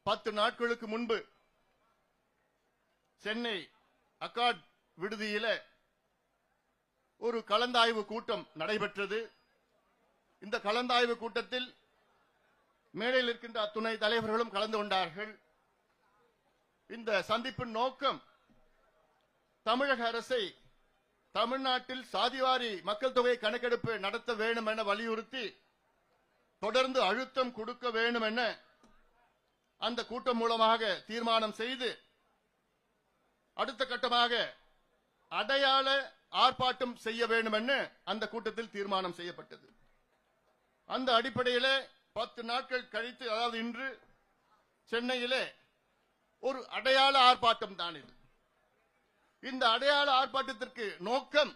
10 நாட்களுக்கு முன்பு சென்னை அக்காட் விடுதியில ஒரு கலந்தாய்வு கூட்டம் நடைபெற்றது. இந்த கலந்தாய்வு கூட்டத்தில் மேடையில் இருக்கின்ற துணை தலைவர்களும் கலந்து கொண்டார்கள். இந்த சந்திப்பின் நோக்கம் தமிழக அரசை தமிழ்நாட்டில் சாதிவாரி மக்கள் தொகை கணக்கெடுப்பு நடத்த வேண்டும் என வலியுறுத்தி தொடர்ந்து அழுத்தம் கொடுக்க வேண்டும் என அந்த கூட்டம் மூலமாக தீர்மானம் செய்து அடுத்த கட்டமாக அடையாள ஆர்ப்பாட்டம் செய்ய வேண்டும் என அந்த கூட்டத்தில் தீர்மானம் செய்யப்பட்டது. அந்த அடிப்படையில் 10 நாட்கள் கழித்து, அதாவது இன்று சென்னையிலே ஒரு அடையாள ஆர்ப்பாட்டம் தான் இது. இந்த அடையாள ஆர்ப்பாட்டத்திற்கு நோக்கம்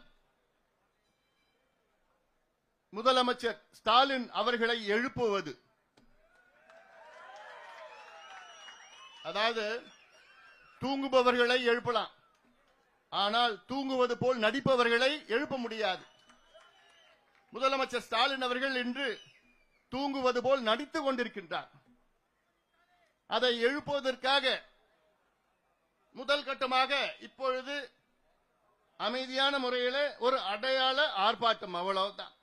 முதலமைச்சர் ஸ்டாலின் அவர்களை எழுப்புவது. அதாவது தூங்குபவர்களை எழுப்பலாம், ஆனால் தூங்குவது போல் நடிப்பவர்களை எழுப்ப முடியாது. முதலமைச்சர் ஸ்டாலின் அவர்கள் இன்று தூங்குவது போல் நடித்துக் கொண்டிருக்கின்றார். அதை எழுப்புவதற்காக முதல் கட்டமாக இப்பொழுது அமைதியான முறையில் ஒரு அடையாள ஆர்ப்பாட்டம், அவ்வளவுதான்.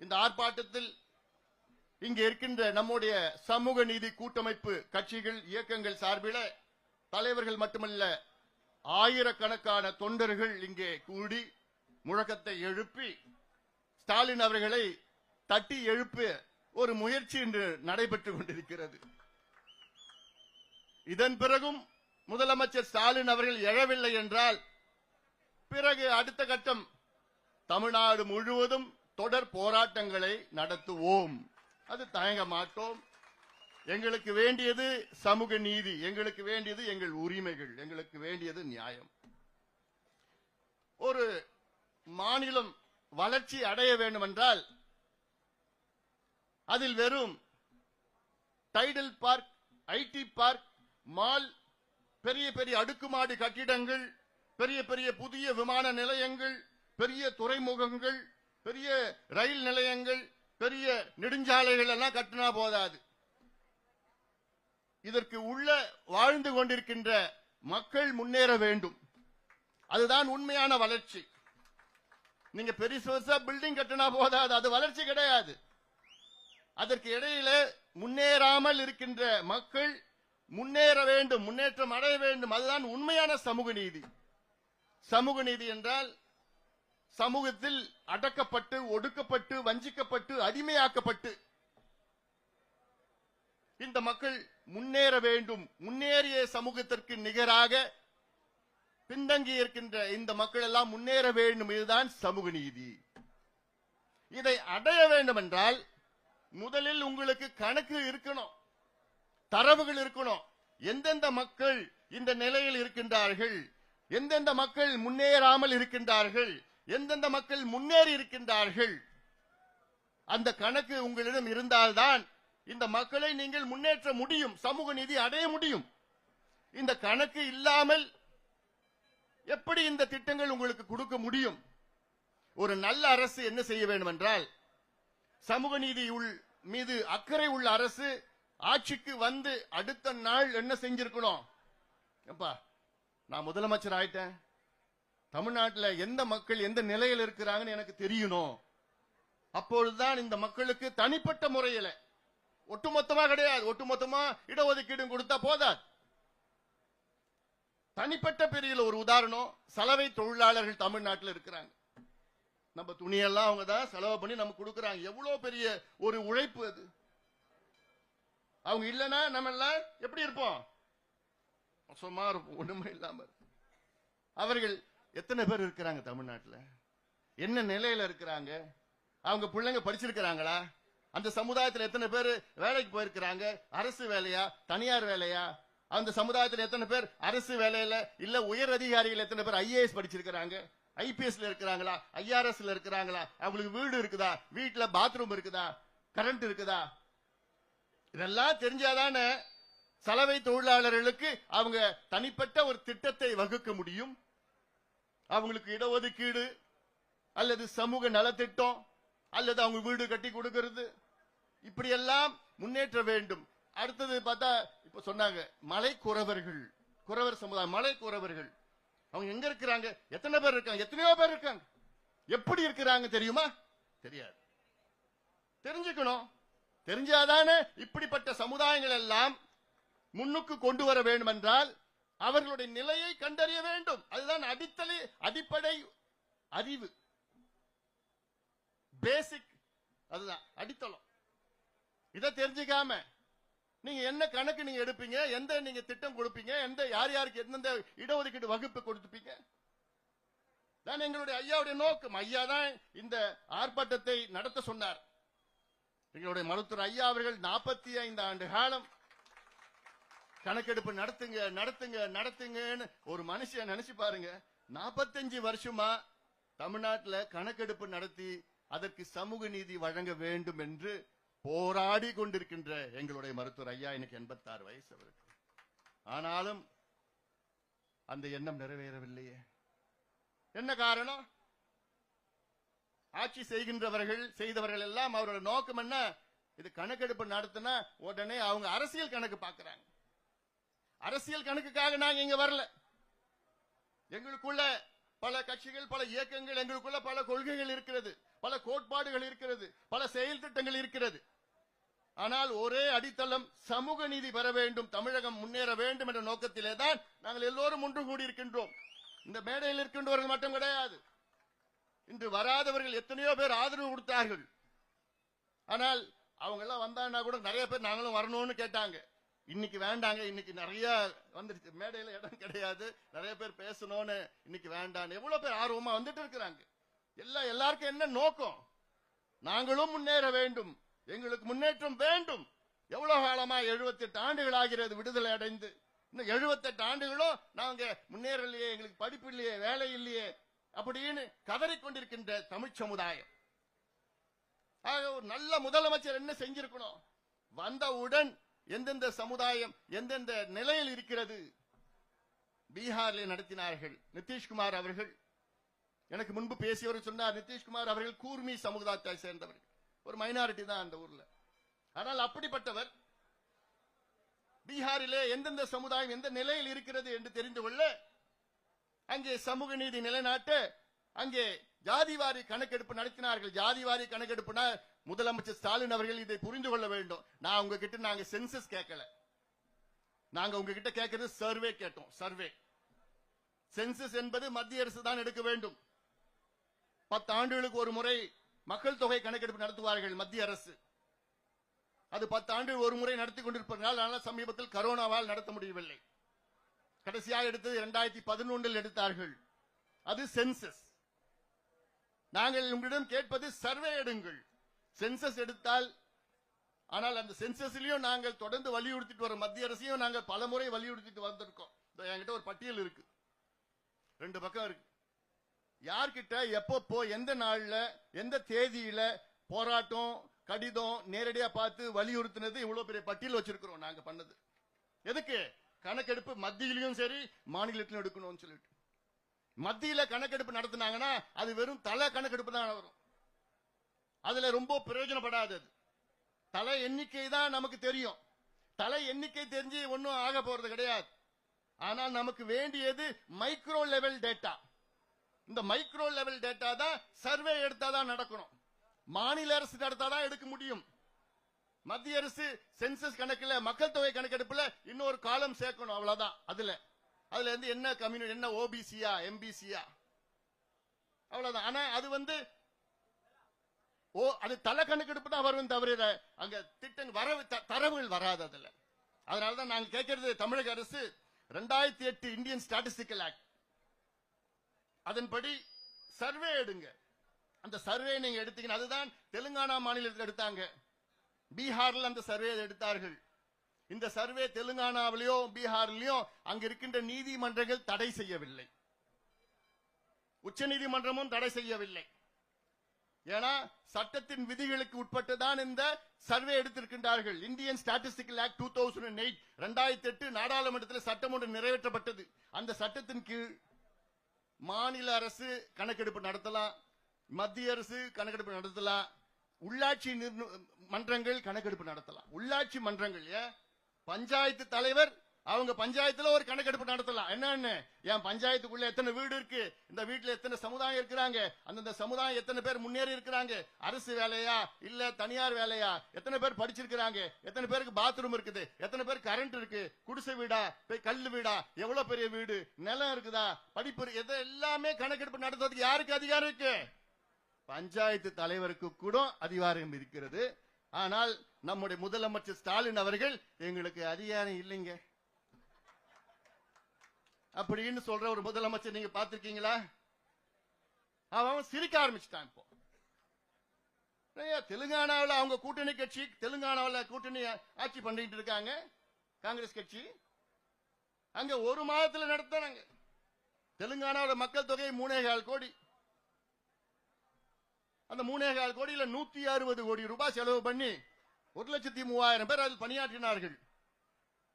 இந்த ஆர்ப்பாட்டத்தில் இங்கே இருக்கின்ற நம்முடைய சமூக நீதி கூட்டமைப்பு கட்சிகள் இயக்கங்கள் சார்பில் தலைவர்கள் மட்டுமல்ல, ஆயிரக்கணக்கான தொண்டர்கள் இங்கே கூடி முழக்கத்தை எழுப்பி ஸ்டாலின் அவர்களை தட்டி எழுப்ப ஒரு முயற்சி இன்று நடைபெற்றுக் கொண்டிருக்கிறது. இதன் பிறகும் முதலமைச்சர் ஸ்டாலின் அவர்கள் எழவில்லை என்றால் பிறகு அடுத்த கட்டம் தமிழ்நாடு முழுவதும் தொடர் போராட்டங்களை நடத்துவோம். அது தயங்க மாட்டோம். எங்களுக்கு வேண்டியது சமூக நீதி, எங்களுக்கு வேண்டியது எங்கள் உரிமைகள், எங்களுக்கு வேண்டியது நியாயம். ஒரு மாநிலம் வளர்ச்சி அடைய வேண்டும் என்றால் அதில் வெறும் Tidel Park, IT park, mall, பெரிய பெரிய அடுக்குமாடி கட்டிடங்கள், பெரிய பெரிய புதிய விமான நிலையங்கள், பெரிய துறைமுகங்கள், பெரிய ரயில் நிலையங்கள், பெரிய நெடுஞ்சாலைகள் எல்லாம் கட்டினா போதாது. இதற்கு உள்ள வாழ்ந்து கொண்டிருக்கின்ற மக்கள் முன்னேற வேண்டும். அதுதான் உண்மையான வளர்ச்சி. நீங்க பெருசா பில்டிங் கட்டினா போதாது, அது வளர்ச்சி கிடையாது. அதற்கு இடையில முன்னேறாமல் இருக்கின்ற மக்கள் முன்னேற வேண்டும், முன்னேற்றம் அடைய வேண்டும். அதுதான் உண்மையான சமூக நீதி. சமூக நீதி என்றால் சமூகத்தில் அடக்கப்பட்டு, ஒடுக்கப்பட்டு, வஞ்சிக்கப்பட்டு, அடிமையாக்கப்பட்டு இந்த மக்கள் முன்னேற வேண்டும். முன்னேறிய சமூகத்திற்கு நிகராக பின்தங்கி இருக்கின்ற இந்த மக்கள் எல்லாம் முன்னேற வேண்டும். இதுதான் சமூக நீதி. இதை அடைய வேண்டும் என்றால் முதலில் உங்களுக்கு கணக்கு இருக்கணும், தரவுகள் இருக்கணும். எந்தெந்த மக்கள் இந்த நிலையில் இருக்கின்றார்கள், எந்தெந்த மக்கள் முன்னேறாமல் இருக்கின்றார்கள், எந்தெந்த மக்கள் முன்னேறி இருக்கின்றார்கள், அந்த கணக்கு உங்களிடம் இருந்தால்தான் இந்த மக்களை நீங்கள் முன்னேற்ற முடியும், சமூக நீதி அடைய முடியும். இந்த கணக்கு இல்லாமல் எப்படி இந்த திட்டங்கள் உங்களுக்கு கொடுக்க முடியும்? ஒரு நல்ல அரசு என்ன செய்ய வேண்டும் என்றால், சமூக நீதி மீது அக்கறை உள்ள அரசு ஆட்சிக்கு வந்து அடுத்த நாள் என்ன செஞ்சிருக்கணும்? நான் முதலமைச்சர் ஆயிட்டேன், தமிழ்நாட்டில் எந்த மக்கள் எந்த நிலையில் இருக்கிறாங்கன்னு எனக்கு தெரியணும். அப்பொழுதுதான் இந்த மக்களுக்கு தனிப்பட்ட முறையில், ஒட்டுமொத்தமா கிடையாது, ஒட்டுமொத்தமா இடஒதுக்கீடு கொடுத்தா போதாது. தனிப்பட்ட பிரிவில் ஒரு உதாரணம், சலவை தொழிலாளர்கள் தமிழ்நாட்டில் இருக்கிறாங்க. நம்ம துணியெல்லாம் அவங்க தான் செலவு பண்ணி நமக்கு கொடுக்கறாங்க. எவ்வளவு பெரிய ஒரு உழைப்பு அது. அவங்க இல்லைன்னா நம்ம எல்லாம் எப்படி இருப்போம்? சும்மா இருப்போம், ஒண்ணுமே இல்லாம. அவர்கள் எத்தனை பேர் இருக்கிறாங்க தமிழ்நாட்டில்? என்ன நிலையில இருக்கிறாங்க? அவங்க பிள்ளைங்க படிச்சிருக்கிறாங்களா? அந்த சமுதாயத்தில் எத்தனை பேர் வேலைக்கு போயிருக்கிறாங்க? அரசு வேலையா, தனியார் வேலையா? அந்த சமுதாயத்தில் எத்தனை பேர் அரசு வேலையில இல்ல உயர் அதிகாரிகள் எத்தனை பேர் ஐஏஎஸ் படிச்சிருக்கிறாங்க, ஐபிஎஸ்ல இருக்கிறாங்களா, ஐஆர்எஸ்ல இருக்கிறாங்களா? அவங்களுக்கு வீடு இருக்குதா, வீட்டுல பாத்ரூம் இருக்குதா, கரண்ட் இருக்குதா? இதெல்லாம் தெரிஞ்சாதானே சலவை தொழிலாளர்களுக்கு அவங்க தனிப்பட்ட ஒரு திட்டத்தை வகுக்க முடியும். அவங்களுக்கு இடஒதுக்கீடு அல்லது சமூக நலத்திட்டம் அல்லது அவங்க வீடு கட்டி கொடுக்கிறது, இப்படியெல்லாம் முன்னேற்ற வேண்டும். அடுத்தது பார்த்தா இப்ப சொன்னாங்க மலை குறவர்கள், குறவர் சமுதாயம், மலை குறவர்கள் அவங்க எங்க இருக்கிறாங்க? எத்தனை பேர் இருக்காங்க? எத்தனையோ பேர் இருக்காங்க. எப்படி இருக்கிறாங்க தெரியுமா? தெரியாது. தெரிஞ்சுக்கணும். தெரிஞ்சாதானே இப்படிப்பட்ட சமுதாயங்கள் எல்லாம் முன்னுக்கு கொண்டு வர வேண்டும் என்றால் அவர்களுடைய நிலையை கண்டறிய வேண்டும். அதுதான் அடிப்படை அறிவு, பேசிக், அதுதான் அடித்தளம். இதை தெரிஞ்சுக்காம நீங்க என்ன கணக்கு நீங்க எடுப்பீங்க, எந்த நீங்க திட்டம் கொடுப்பீங்க, எந்த யார் யாருக்கு எந்தெந்த இடஒதுக்கீடு வகுப்பு கொடுத்துப்பீங்க? தான் எங்களுடைய ஐயாவுடைய நோக்கம். ஐயா தான் இந்த ஆர்ப்பாட்டத்தை நடத்த சொன்னார். எங்களுடைய மருத்துவர் ஐயா அவர்கள் 45 ஆண்டு காலம் கணக்கெடுப்பு நடத்துங்க நடத்துங்க நடத்துங்கன்னு ஒரு மனுஷன் நினைச்சு பாருங்க. 45 வருஷமா தமிழ்நாட்டில் கணக்கெடுப்பு நடத்தி அதற்கு சமூக நீதி வழங்க வேண்டும் என்று போராடி கொண்டிருக்கின்ற எங்களுடைய மருத்துவர் ஐயா எனக்கு 86 வயசு அவருக்கு. ஆனாலும் அந்த எண்ணம் நிறைவேறவில்லையே. என்ன காரணம்? ஆட்சி செய்தவர்கள் எல்லாம் அவரோட நோக்கம் என்ன? இது கணக்கெடுப்பு நடத்தினா உடனே அவங்க அரசியல் கணக்கு பார்க்கிறாங்க. அரசியல் கணக்குக்காக நாங்க இங்க வரல. எங்களுக்குள்ள பல கட்சிகள், பல இயக்கங்கள், எங்களுக்குள்ள பல கொள்கைகள் இருக்கிறது, பல கோட்பாடுகள் இருக்கிறது, பல செயல் திட்டங்கள் இருக்கிறது. ஆனால் ஒரே அடித்தளம் சமூக நீதி பெற வேண்டும், தமிழகம் முன்னேற வேண்டும் என்ற நோக்கத்திலே தான் நாங்கள் எல்லோரும் ஒன்று கூடி இருக்கின்றோம். இந்த மேடையில் இருக்கின்றவர்கள் மட்டும் கிடையாது. இன்று வராதவர்கள் எத்தனையோ பேர் ஆதரவு கொடுத்தார்கள். ஆனால் அவங்க எல்லாம் வந்தாங்கன்னா கூட நிறைய பேர் நாங்களும் வரணும்னு கேட்டாங்க. இன்னைக்கு வேண்டாங்க, இன்னைக்கு நிறைய வந்துருச்சு, மேடையில இடம் கிடையாது, நிறைய பேர் பேசணும்னு இன்னைக்கு வேண்டாம். எவ்வளவு பேர் ஆர்வமா வந்துட்டு இருக்கிறாங்க. எல்லாருக்கும் என்ன நோக்கம்? நாங்களும் முன்னேற வேண்டும், எங்களுக்கு முன்னேற்றம் வேண்டும். எவ்வளவு காலமா 78 ஆண்டுகள் ஆகிறது விடுதலை அடைந்து. இன்னும் 78 ஆண்டுகளும் நாங்க முன்னேறலையே, எங்களுக்கு படிப்பு இல்லையே, வேலை இல்லையே அப்படின்னு கதறிக்கொண்டிருக்கின்ற தமிழ் சமுதாயம். ஆக ஒரு நல்ல முதலமைச்சர் என்ன செஞ்சிருக்கணும்? வந்தவுடன் எந்தெந்த சமுதாயம் எந்தெந்த நிலையில் இருக்கிறது பீகாரில் நடத்தினார்கள். நிதிஷ்குமார் அவர்கள் எனக்கு முன்பு பேசியவர் சொன்னார், நிதிஷ்குமார் அவர்கள் கூர்மி சமுதாயத்தை சேர்ந்தவர்கள், ஒரு மைனாரிட்டி தான் அந்த ஊர்ல. ஆனால் அப்படிப்பட்டவர் பீகாரிலே எந்தெந்த சமுதாயம் எந்த நிலையில் இருக்கிறது என்று தெரிந்து கொள்ள அங்கே சமூக நீதி நிலைநாட்ட அங்கே ஜாதிவாரி கணக்கெடுப்பு நடத்தினார்கள். ஜாதிவாரி கணக்கெடுப்புனா முதலமைச்சர் ஸ்டாலின் அவர்கள் இதை புரிந்து கொள்ள வேண்டும். நான் உங்ககிட்ட நாங்க சென்சஸ் கேட்கல, நாங்க உங்ககிட்ட கேட்கறது சர்வே கேட்டோம். சர்வே சென்சஸ் என்பது மத்திய அரசு தான் எடுக்க வேண்டும். 10 ஆண்டுகளுக்கு ஒரு முறை மக்கள் தொகை கணக்கெடுப்பு நடத்துவார்கள் மத்திய அரசு. அது 10 ஆண்டுகள் ஒரு முறை நடத்தி கொண்டிருப்பதனால் சமீபத்தில் கரோனாவால் நடத்த முடியவில்லை. கடைசியாக எடுத்தது 2011 எடுத்தார்கள். அது சென்சஸ். நாங்கள் உங்களிடம் கேட்பது சர்வே எடுங்கள். சென்சஸ் எடுத்தால், ஆனால் அந்த சென்சஸ்லயும் நாங்கள் தொடர்ந்து வலியுறுத்திட்டு வரோம். மத்திய அரசையும் நாங்கள் பல முறை வலியுறுத்திட்டு வந்திருக்கோம். என்கிட்ட ஒரு பட்டியல் இருக்கு, 2 பக்கம் இருக்கு. யார்கிட்ட எப்போ எந்த நாள்ல எந்த தேதியில போராட்டம் கடிதம் நேரடியா பார்த்து வலியுறுத்தினது இவ்வளவு பெரிய பட்டியல் வச்சிருக்கிறோம். நாங்க பண்ணது எதுக்கு? கணக்கெடுப்பு மத்தியிலையும் சரி மாநிலத்திலும் எடுக்கணும்னு சொல்லிட்டு. மத்தியில கணக்கெடுப்பு நடத்தினாங்கன்னா அது வெறும் தலை கணக்கெடுப்பு தான் வரும். அதுல ரொம்ப பிரயோஜனப்படாது. தலை எண்ணிக்கை தான் நமக்கு தெரியும். தலை எண்ணிக்கை தெரிஞ்சு ஒன்னும் ஆக போறது கிடையாது. ஆனால் நமக்கு வேண்டியது மைக்ரோ லெவல் டேட்டா. இந்த மைக்ரோ லெவல் டேட்டா தான் சர்வே எடுத்தாதான் நடக்கணும். மாநில அரசு நடத்தாதான் எடுக்க முடியும். மத்திய அரசு சென்சஸ் கணக்குல மக்கள் தொகை கணக்கெடுப்புல இன்னொரு காலம் சேர்க்கணும், அவ்வளவுதான். அதுல இருந்து என்ன கம்யூனிட்டி, என்ன ஓபிசியா எம்பிசியா, அவ்வளவுதான். ஆனா அது அது தலை கணக்கெடுப்பு தான் வரும், தவிர அங்க திட்டம் தரவுகள் வராது அதுல. அதனாலதான் நாங்க கேட்கறது, தமிழக அரசு 2008 இந்தியன் ஸ்டாட்டிஸ்டிக்கல் ஆக்ட் அதன்படி சர்வே எடுங்க. அந்த சர்வே நீங்க எடுத்தீங்கன்னா, அதுதான் தெலுங்கானா மாநிலத்தில் எடுத்தாங்க, பீகாரில் அந்த சர்வே எடுத்தார்கள். இந்த சர்வே தெலுங்கானாவிலேயோ பீகாரிலேயோ அங்க இருக்கின்ற நீதிமன்றங்கள் தடை செய்யவில்லை, உச்ச நீதிமன்றமும் தடை செய்யவில்லை. ஏன்னா சட்டத்தின் விதிகளுக்கு உட்பட்டுதான் இந்த சர்வே எடுத்திருக்கின்றார்கள். இந்தியன் ஸ்டாட்டிஸ்டிக்கல் ஆக்ட் 2008 2008 நாடாளுமன்றத்தில் சட்டம் ஒன்று நிறைவேற்றப்பட்டது. அந்த சட்டத்தின் கீழ் மாநில அரசு கணக்கெடுப்பு நடத்தலாம், மத்திய அரசு கணக்கெடுப்பு நடத்தலாம், உள்ளாட்சி மன்றங்கள் கணக்கெடுப்பு நடத்தலாம். உள்ளாட்சி மன்றங்கள் பஞ்சாயத்து தலைவர் அவங்க பஞ்சாயத்துல ஒரு கணக்கெடுப்பு நடத்தலாம். என்னன்னு, என் பஞ்சாயத்துக்குள்ள எத்தனை வீடு இருக்கு, இந்த வீட்டுல எத்தனை சமுதாயம் இருக்கிறாங்க, அந்தந்த சமுதாயம் எத்தனை பேர் முன்னேறி இருக்கிறாங்க, அரசு வேலையா இல்ல தனியார் வேலையா, எத்தனை பேர் படிச்சிருக்கிறாங்க, எத்தனை பேருக்கு பாத்ரூம் இருக்குது, எத்தனை பேர் கரண்ட் இருக்கு, குடிசை வீடா கல்லு வீடா, எவ்வளவு பெரிய வீடு, நிலம் இருக்குதா, படிப்பு, எதை எல்லாமே கணக்கெடுப்பு நடத்துறதுக்கு யாருக்கு அதிகாரம் இருக்கு? பஞ்சாயத்து தலைவருக்கு கூட அதிகாரம் இருக்கிறது. ஆனால் நம்முடைய முதலமைச்சர் ஸ்டாலின் அவர்கள் எங்களுக்கு அதிகாரம் இல்லைங்க அப்படின்னு சொல்ற ஒரு முதலமைச்சர் நீங்க பார்த்திருக்கீங்களா? அவன் சிரிக்க ஆரம்பிச்சுட்டான். இப்போ தெலுங்கானாவில் அவங்க கூட்டணி கட்சி, தெலுங்கானாவில் கூட்டணி ஆட்சி பண்ணிட்டு இருக்காங்க காங்கிரஸ் கட்சி. அங்க ஒரு மாதத்துல நடத்தினாங்க. தெலுங்கானாவோட மக்கள் தொகை 3.25 கோடி. அந்த 3.25 கோடியில 160 கோடி ரூபாய் செலவு பண்ணி 1,03,000 பேர் அதில் பணியாற்றினார்கள்.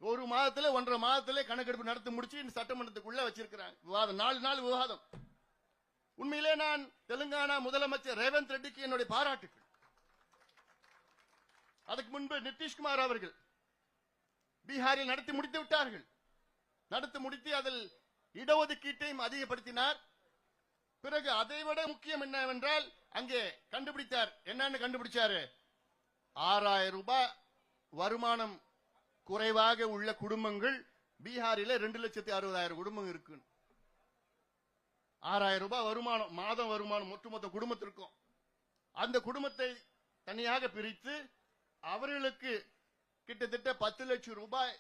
ஒரு மாதத்துல 1.5 மாதத்திலே கணக்கெடுப்பு நடத்தி முடிச்சு சட்டமன்றத்துக்குள்ள வச்சிருக்கிறாங்க. விவாதம் 4 நாள் விவாதம். உண்மையிலே நான் தெலுங்கானா முதலமைச்சர் ரேவந்த் ரெட்டிக்கு என்னுடைய பாராட்டுகள். அதுக்கு முன்பு நிதிஷ்குமார் அவர்கள் பீகாரில் நடத்தி முடித்து விட்டார்கள். நடத்தி முடித்து அதில் இடஒதுக்கீட்டையும் அதிகப்படுத்தினார். பிறகு அதைவிட முக்கியம் என்னவென்றால் அங்கே கண்டுபிடித்தார். என்னன்னு கண்டுபிடிச்சாரு? 6,000 ரூபாய் வருமானம் குறைவாக உள்ள குடும்பங்கள் பீகாரில 2,60,000 குடும்பம் இருக்கு. 6,000 ரூபாய் வருமானம், மாதம் வருமானம் ஒட்டுமொத்த குடும்பத்திற்கும். அந்த குடும்பத்தை தனியாக பிரித்து அவர்களுக்கு கிட்டத்தட்ட 10 லட்சம் ரூபாய்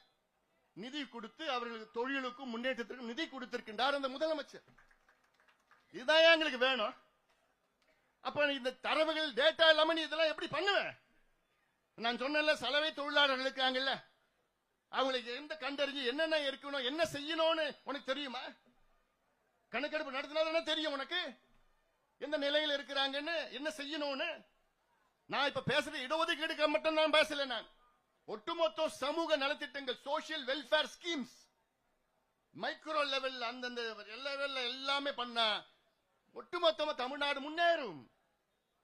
நிதி கொடுத்து அவர்களுக்கு தொழிலுக்கும் முன்னேற்றத்திற்கும் நிதி கொடுத்திருக்கின்றார் அந்த முதலமைச்சர். இதுதான் எங்களுக்கு வேணும். அப்ப இந்த தரவுகள் டேட்டா இல்லாம நீ இதெல்லாம் எப்படி பண்ணுவேன்? நான் சொன்ன சலவை தொழிலாளர்கள் இருக்காங்கல்ல, அவங்களுக்கு எந்த கண்டறிஞ்சு என்னென்ன இருக்கணும், என்ன செய்யணும்னு உனக்கு தெரியுமா? கணக்கெடுப்பு நடத்தினா தெரியும் உனக்கு எந்த நிலையில் இருக்கிறாங்கன்னு, என்ன செய்யணும்னு. நான் இப்ப பேசுற இடஒதுக்கீடு மட்டும் தான் பேசல. நான் ஒட்டுமொத்த சமூக நலத்திட்டங்கள், social welfare schemes, micro level, அந்தந்த லெவல்ல எல்லாமே பண்ண ஒட்டுமொத்தமா தமிழ்நாடு முன்னேறும்.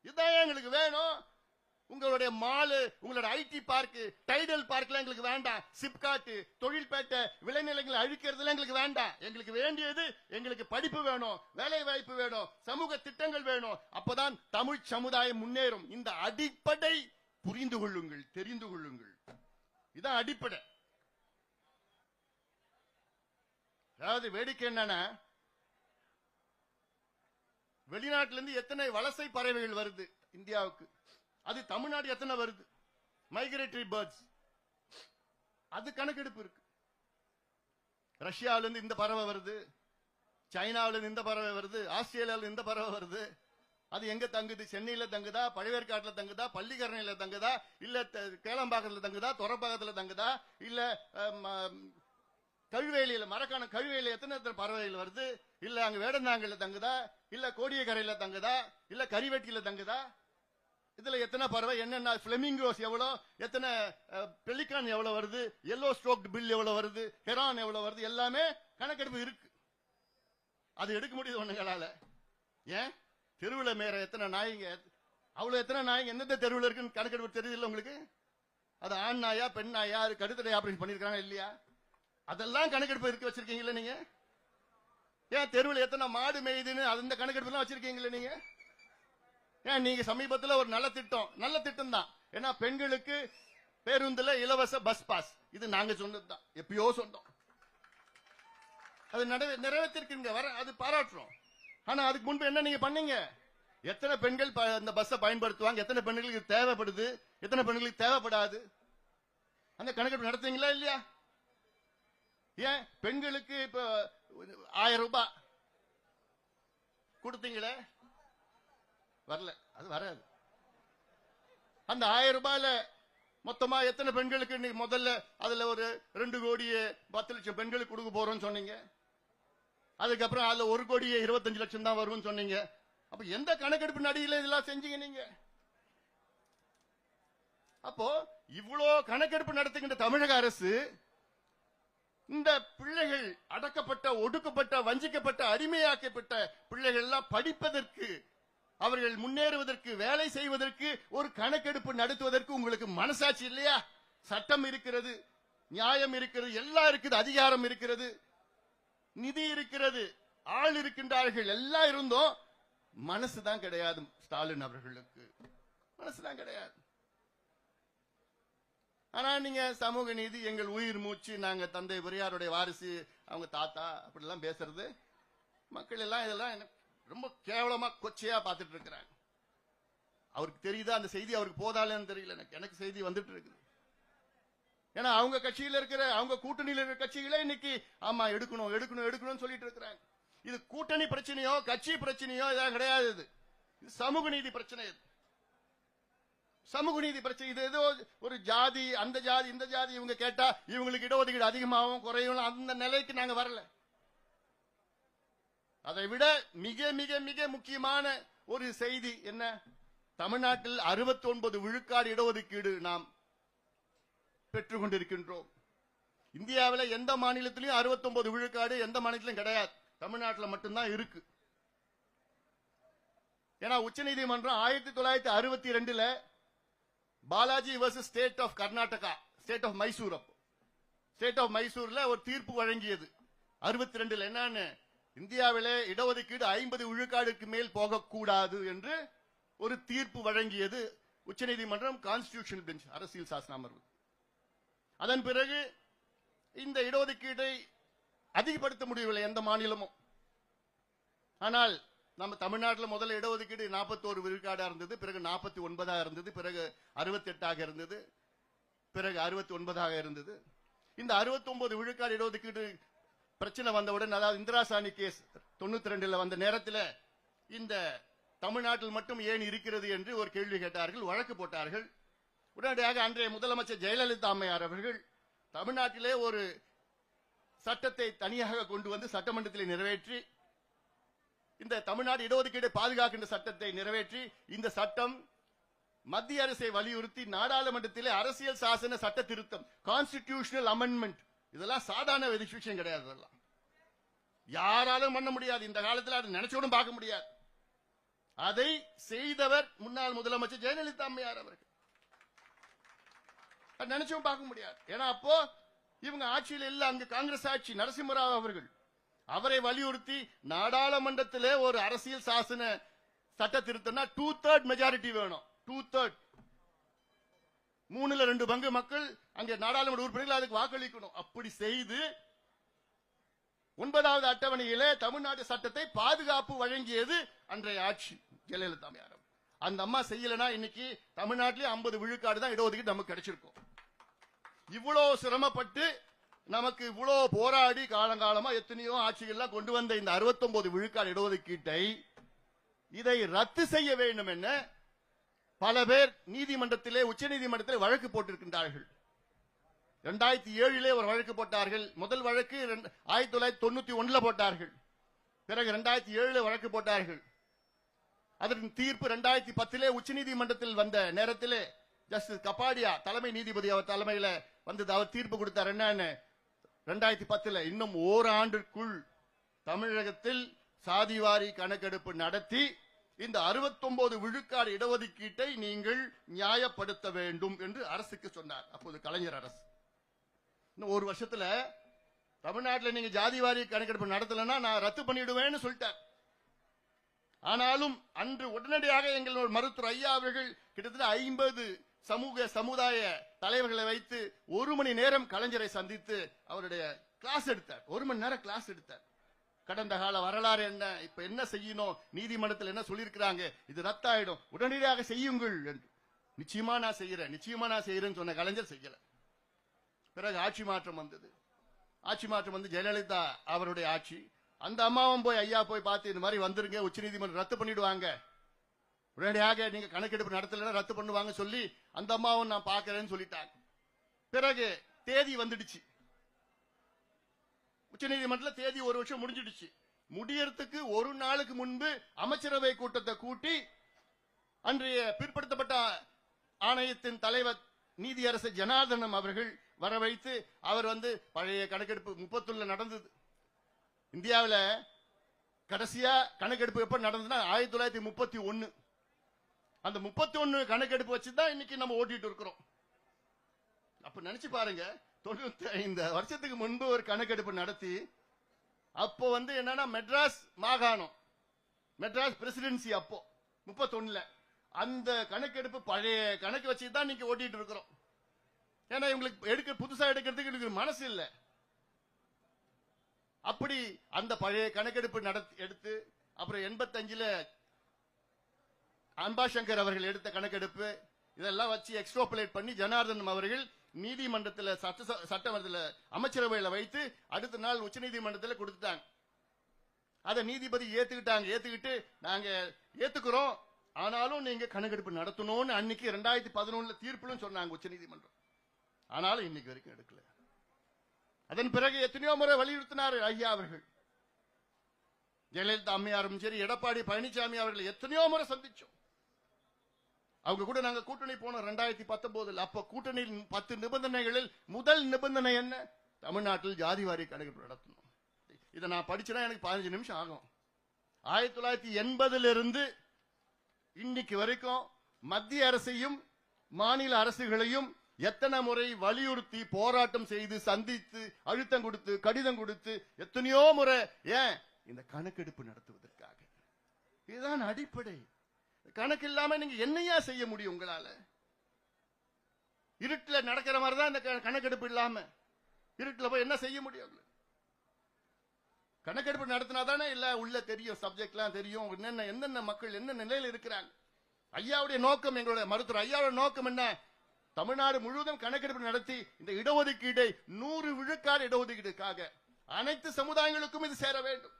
இதுதான் எங்களுக்கு வேணும். உங்களுடைய மாலு, உங்களுடைய ஐடி பார்க், டைடல் பார்க்ல எங்களுக்கு வேண்டாம். சிப்காட், தொழில்பேட்டை, விளைநிலங்களை அழிக்கிறதுல எங்களுக்கு வேண்டாம். எங்களுக்கு வேண்டியது, எங்களுக்கு படிப்பு வேணும், வேலை வாய்ப்பு வேணும், சமூக திட்டங்கள் வேணும். அப்பதான் தமிழ் சமுதாயம் முன்னேறும். இந்த அடிப்படை புரிந்து கொள்ளுங்கள், தெரிந்து கொள்ளுங்கள். இதான் அடிப்படை. அதாவது வேடிக்கை என்னன்னா, வெளிநாட்டில இருந்து எத்தனை வலசை பறவைகள் வருது இந்தியாவுக்கு, அது தமிழ்நாடு எத்தனை வருது? மைக்ரேட்டரி பேர்ட்ஸ், அது கணக்கெடுப்பு இருக்கு. ரஷ்யாவில இருந்து இந்த பறவை வருது, சைனாவில இருந்து இந்த பறவை வருது, ஆஸ்திரேலியாவில இந்த பறவை வருது. அது எங்க தங்குது? சென்னையில தங்குதா, பழவேற்காட்டுல தங்குதா, பள்ளிக்கரணையில தங்குதா, இல்ல கேளம்பாக்கத்துல தங்குதா, தொரப்பாக்கத்துல தங்குதா, இல்ல கழுவேலியில, மரக்கான கழுவேலியில எத்தனை பறவைகள் வருது? இல்ல அங்க வேடந்தாங்கல்ல தங்குதா, இல்ல கோடியக்கரையில தங்குதா, இல்ல கரிவெட்டியில தங்குதா? இதுல எத்தனை பறவை, என்னென்ன பிளமிங்கோஸ் எவ்வளவு, எத்தனை பெலிகான் எவ்வளவு வருது, எல்லோ ஸ்ட்ரோக்ட் பில் எவ்வளவு வருது, ஹெரான் எவ்வளவு வருது, எல்லாமே கணக்கெடுப்பு இருக்கு. அது எடுக்க முடியுது ஒண்ணுங்களால. ஏன்? தெருவில் மேற எத்தனை நாய்ங்க, அவ்வளவு எத்தனை நாய்ங்க எந்தெந்த தெருவில் இருக்குன்னு கணக்கெடுப்பு தெரியுது உங்களுக்கு? அது ஆண் நாயா பெண் நாயா, அது கடுத்தடை ஆபரேஷன் பண்ணிருக்காங்க இல்லையா? அதெல்லாம் கணக்கெடுப்பு இருக்கு வச்சிருக்கீங்களா நீங்க? ஏன் தெருவில் எத்தனை மாடு மேயுதுன்னு அந்த கணக்கெடுப்பு எல்லாம் வச்சிருக்கீங்களா நீங்க? ஏன் நீங்க சமீபத்தில் ஒரு நல்ல திட்டம் தான். ஏன்னா பெண்களுக்கு பேருந்துல இலவச பஸ் பாஸ், இது நாங்க சொன்னதுதான், எப்பயோ சொன்னோம். அது நிறைவேற்றிருக்கீங்க, அது பாராட்டுறோம். ஆனா அதுக்கு முன்பு என்ன நீங்க பண்ணீங்க? எத்தனை பெண்கள் அந்த பஸ்ஸை பயன்படுத்துவாங்க, எத்தனை பெண்களுக்கு தேவைப்படுது, எத்தனை பெண்களுக்கு தேவைப்படாது, அந்த கணக்கெடுப்பு நடத்துவீங்களா இல்லையா? ஏன் பெண்களுக்கு இப்ப 1000 ரூபாய் கொடுத்தீங்களே, வரல, அது வராது. அந்த 1000 ரூபாயில மொத்தமா எத்தனை பெண்களுக்கு இன்னைக்கு முதல்ல அதுல ஒரு 2 கோடியே 10 லட்சம் பெண்களுக்கு கொடுக்க போறோம்னு சொன்னீங்க. அதுக்கப்புறம் அதுல 1 கோடியே 25 லட்சம் தான் வரும்னு சொன்னீங்க. அப்ப எந்த கணக்கெடுப்பு நடிகையில இதெல்லாம் செஞ்சீங்க நீங்க? அப்போ இவ்வளோ கணக்கெடுப்பு நடத்துகின்ற தமிழக அரசு இந்த பிள்ளைகள், அடக்கப்பட்ட, ஒடுக்கப்பட்ட, வஞ்சிக்கப்பட்ட, அடிமையாக்கப்பட்ட பிள்ளைகள் எல்லாம் படிப்பதற்கு, அவர்கள் முன்னேறுவதற்கு, வேலை செய்வதற்கு ஒரு கணக்கெடுப்பு நடத்துவதற்கு உங்களுக்கு மனசாட்சி இல்லையா? சட்டம் இருக்கிறது, நியாயம் இருக்கிறது, எல்லாம் இருக்குது, அதிகாரம் இருக்கிறது, நிதி இருக்கிறது, ஆள் இருக்கின்றார்கள், எல்லாம் இருந்தோம். மனசுதான் கிடையாது. ஸ்டாலின் அவர்களுக்கு மனசுதான் கிடையாது. ஆனா நீங்க சமூக நீதி எங்கள் உயிர் மூச்சு, நாங்க தந்தை பெரியாருடைய வாரிசு, அவங்க தாத்தா அப்படிலாம் பேசுறது மக்கள் எல்லாம் இதெல்லாம் ரொம்ப கேவலமா கொச்சையா பார்த்துட்டு இருக்கிறாங்க. அவருக்கு தெரியுதா அந்த செய்தி? அவருக்கு போதாலேன்னு தெரியல. எனக்கு செய்தி வந்துட்டு இருக்குது. ஏன்னா அவங்க கட்சியில இருக்கிற, அவங்க கூட்டணியில் இருக்கிற கட்சிகளே இன்னைக்கு ஆமா எடுக்கணும் எடுக்கணும் எடுக்கணும்னு சொல்லிட்டு இருக்கிறாங்க. இது கூட்டணி பிரச்சனையோ கட்சி பிரச்சனையோ இதான் கிடையாது. இது சமூக நீதி பிரச்சனை. இது சமூக நீதி பிரச்சனை. இது ஏதோ ஒரு ஜாதி, அந்த ஜாதி இந்த ஜாதி இவங்க கேட்டா இவங்களுக்கு இடஒதுக்கீடு அதிகமாகவும் குறையும், அந்த நிலைக்கு நாங்க வரல. அதை விட மிக மிக மிக முக்கியமான ஒரு செய்தி என்ன? தமிழ்நாட்டில் 69 விழுக்காடு இடஒதுக்கீடு நாம் பெற்றுக் கொண்டிருக்கின்றோம். இந்தியாவில் எந்த மாநிலத்திலும் 69 விழுக்காடு எந்த மாநிலத்திலும் கிடையாது. தமிழ்நாட்டில் மட்டும்தான் இருக்கு. ஏன்னா உச்சநீதிமன்றம் 1962 Balaji versus state of Karnataka, state of Mysore, state of மைசூர்ல ஒரு தீர்ப்பு வழங்கியது 62 என்னன்னு, இந்தியாவிலே இடஒதுக்கீடு 50 விழுக்காடுக்கு மேல் போகக்கூடாது என்று ஒரு தீர்ப்பு வழங்கியது உச்சநீதிமன்றம், கான்ஸ்டிடியூஷனல் பெஞ்ச், அரசியல் சாசன அமர்வு. அதன் பிறகு இந்த இடஒதுக்கீட்டை அதிகப்படுத்த முடியவில்லை எந்த மாநிலமும். ஆனால் நம்ம தமிழ்நாட்டில் முதல்ல இடஒதுக்கீடு 41 விழுக்காடா இருந்தது, பிறகு 49 இருந்தது, பிறகு 68 இருந்தது, பிறகு 69 இருந்தது. இந்த 69 விழுக்காடு இடஒதுக்கீடு பிரச்சனை வந்தவுடன், அதாவது இந்திரா சாணி கேஸ் 92 வந்த நேரத்தில் இந்த தமிழ்நாட்டில் மட்டும் ஏன் இருக்கிறது என்று ஒரு கேள்வி கேட்டார்கள், வழக்கு போட்டார்கள். உடனடியாக அன்றைய முதலமைச்சர் ஜெயலலிதா அம்மையார் அவர்கள் தமிழ்நாட்டிலே ஒரு சட்டத்தை தனியாக கொண்டு வந்து சட்டமன்றத்தில் நிறைவேற்றி, இந்த தமிழ்நாடு இடஒதுக்கீடு பாதுகாக்கின்ற சட்டத்தை நிறைவேற்றி, இந்த சட்டம் மத்திய அரசை வலியுறுத்தி நாடாளுமன்றத்திலே அரசியல் சாசன சட்ட திருத்தம், கான்ஸ்டிடியூஷனல் அமெண்ட்மெண்ட், இதெல்லாம் சாதாரண விஷயம் கிடையாது. இதெல்லாம் யாராலும் பண்ண முடியாது. இந்த காலத்தில் அதை நினைச்சோடும் பார்க்க முடியாது. அதை செய்தவர் முன்னாள் முதலமைச்சர் ஜெயலலிதா அம்மையார் அவர்கள். நினைச்சும் பார்க்க முடியாது. ஏன்னா அப்போ இவங்க ஆட்சியில் இல்ல, அங்கு காங்கிரஸ் ஆட்சி, நரசிம்மராவ் அவர்கள். அவரை வலியுறுத்தி நாடாளுமன்றத்திலே ஒரு அரசியல் சாசன சட்ட திருத்தம்னா 2/3 மெஜாரிட்டி வேணும். 2/3, 3/2 பங்கு மக்கள் அங்கே நாடாளுமன்ற உறுப்பினர்கள் அதுக்கு வாக்களிக்கணும். அப்படி செய்து 9வது அட்டவணையிலே தமிழ்நாடு சட்டத்தை பாதுகாப்பு வழங்கியது அன்றைய ஆட்சி, ஜெயலலிதா அம்மையார். அந்த அம்மா செய்யலனா இன்னைக்கு தமிழ்நாட்டிலே 50 விழுக்காடு தான் இடஒதுக்கீடு நமக்கு கிடைச்சிருக்கும். இவ்வளவு சிரமப்பட்டு நமக்கு இவ்வளவு போராடி காலங்காலமா எத்தனையோ ஆட்சிகள்லாம் கொண்டு வந்த இந்த 69 விழுக்காடு இடஒதுக்கீட்டை இதை ரத்து செய்ய வேண்டும் என பல பேர் நீதிமன்றத்திலே, உச்ச நீதிமன்றத்திலே வழக்கு போட்டிருக்கின்றார்கள். 2007 ஒரு வழக்கு போட்டார்கள். முதல் வழக்கு 1991 போட்டார்கள். பிறகு 2007 வழக்கு போட்டார்கள். அதன் தீர்ப்பு 2010 உச்ச நீதிமன்றத்தில் வந்த நேரத்திலே ஜஸ்டிஸ் கபாடியா தலைமை நீதிபதி அவர் தலைமையில வந்து அவர் தீர்ப்பு கொடுத்தார். என்னன்னு, 2010 இன்னும் ஓராண்டிற்குள் தமிழகத்தில் சாதிவாரி கணக்கெடுப்பு நடத்தி இந்த 69 விழுக்காடு இடஒதுக்கீட்டை நீங்கள் நியாயப்படுத்த வேண்டும் என்று அரசுக்கு சொன்னார். அப்போது கலைஞர் அரசு. இன்னும் ஒரு வருஷத்துல தமிழ்நாட்டில் நீங்க ஜாதிவாரி கணக்கெடுப்பு நடத்தலன்னா நான் ரத்து பண்ணிடுவேன்னு சொல்லிட்டார். ஆனாலும் அன்று உடனடியாக எங்கள் மருத்துவர் ஐயா அவர்கள் கிட்டத்தட்ட 50 சமுதாய தலைவர்களை வைத்து 1 மணி நேரம் கலைஞரை சந்தித்து அவருடைய கிளாஸ் எடுத்தார். 1 மணி நேரம் கிளாஸ் எடுத்தார். கடந்த கால வரலாறு என்ன, இப்ப என்ன செய்யணும், நீதிமன்றத்தில் என்ன சொல்லியிருக்கிறாங்க, இது ரத்தாயிடும், உடனடியாக செய்யுங்கள் என்று. நிச்சயமா நான் செய்யறேன்னு சொன்ன கலைஞர் செய்யல. பிறகு ஆட்சி மாற்றம் வந்தது. ஆட்சி மாற்றம் வந்து ஜெயலலிதா அவருடைய ஆட்சி. அந்த அம்மாவும் போய் ஐயா போய் பார்த்து இந்த மாதிரி வந்துருங்க, உச்ச நீதிமன்றம் ரத்து பண்ணிடுவாங்க, உடனடியாக நீங்க கணக்கெடுப்பு நடத்தலைன்னா ரத்து பண்ணுவாங்க சொல்லி அந்த அம்மாவும் நான் பார்க்கறேன்னு சொல்லிட்டாங்க. பிறகு தேதி வந்துடுச்சு. உச்ச நீதிமன்றத்தில் தேதி 1 வருஷம் முடிஞ்சிடுச்சு. முடியறதுக்கு ஒரு நாளுக்கு முன்பு அமைச்சரவை கூட்டத்தை கூட்டி அன்றைய பிற்படுத்தப்பட்ட ஆணையத்தின் தலைவர் நீதியரசர் ஜனார்தனம் அவர்கள் வர வைத்து அவர் வந்து பழைய கணக்கெடுப்பு 31 நடந்தது. இந்தியாவில் கடைசியா கணக்கெடுப்பு எப்ப நடந்ததுன்னா 1931. அந்த 31 கணக்கெடுப்பு வச்சுதான் இன்னைக்கு நம்ம ஓட்டிட்டு இருக்கிறோம். அப்ப நினைச்சு பாருங்க, 95 வருஷத்துக்கு முன்பு ஒரு கணக்கெடுப்பு நடத்தி அப்போ என்னன்னா மெட்ராஸ் மாகாணம், மெட்ராஸ் பிரசிடென்சி அப்போ 31ல அந்த கணக்கெடுப்பு பழைய கணக்கு வச்சு தான் நீங்க ஓட்டிட்டு இருக்கிறோம். ஏன்னா இவங்களுக்கு புதுசா எடுக்கிறதுக்கு எனக்கு மனசு இல்லை. அப்படி அந்த பழைய கணக்கெடுப்பு எடுத்து அப்புறம் 85ல அம்பாசங்கர் அவர்கள் எடுத்த கணக்கெடுப்பு இதெல்லாம் வச்சு எக்ஸ்ட்ராபுலேட் பண்ணி ஜனார்தன் அவர்கள் நீதிமன்றத்தில் சட்டமன்றத்தில் அமைச்சரவையில் வைத்து அடுத்த நாள் உச்ச நீதிமன்றத்தில் கொடுத்துட்டாங்க. அதை நீதிபதி ஏத்துக்கிட்டு நாங்க ஏத்துக்கிறோம், ஆனாலும் நீங்க கணக்கெடுப்பு நடத்தணும்னு அன்னைக்கு 2011 தீர்ப்பிலும் சொன்னாங்க உச்ச நீதிமன்றம். ஆனாலும் இன்னைக்கு வரைக்கும் எடுக்கல. அதன் பிறகு எத்தனையோ முறை வலியுறுத்தினார் ஐயா அவர்கள். ஜெயலலிதா அம்மையாரும் சரி, எடப்பாடி பழனிசாமி அவர்கள் எத்தனையோ முறை சந்திச்சோம். அவங்க கூட நாங்க கூட்டணி போனோம் 2019. அப்ப கூட்டணியில் 10 நிபந்தனைகளில் முதல் நிபந்தனை என்ன? தமிழ்நாட்டில் ஜாதிவாரி கணக்கெடுப்பு நடத்தணும். இதை நான் படிச்சேன்னா எனக்கு 15 நிமிஷம் ஆகும். 1980 இருந்து இன்னைக்கு வரைக்கும் மத்திய அரசையும் மாநில அரசுகளையும் எத்தனை முறை வலியுறுத்தி போராட்டம் செய்து சந்தித்து அழுத்தம் கொடுத்து கடிதம் கொடுத்து எத்தனையோ முறை, ஏன் இந்த கணக்கெடுப்பு நடத்துவதற்காக. இதுதான் அடிப்படை. கணக்கு இல்லாம நீங்க என்னையா செய்ய முடியும்? உங்களால இருட்டில் நடக்கிற மாதிரி தான் இந்த கணக்கெடுப்பு இல்லாம இருட்டில் போய் என்ன செய்ய முடியும்? கணக்கெடுப்பு நடத்தினாதானே இல்ல உள்ள தெரியும், சப்ஜெக்ட்லாம் தெரியும், என்னென்ன மக்கள் என்ன நிலையில் இருக்கிறாங்க. ஐயாவுடைய நோக்கம், எங்களுடைய மருத்துவர் ஐயாவுடைய நோக்கம் என்ன? தமிழ்நாடு முழுவதும் கணக்கெடுப்பு நடத்தி இந்த இடஒதுக்கீடை 100 விழுக்காடு இடஒதுக்கீடுக்காக அனைத்து சமுதாயங்களுக்கும் இது சேர வேண்டும்.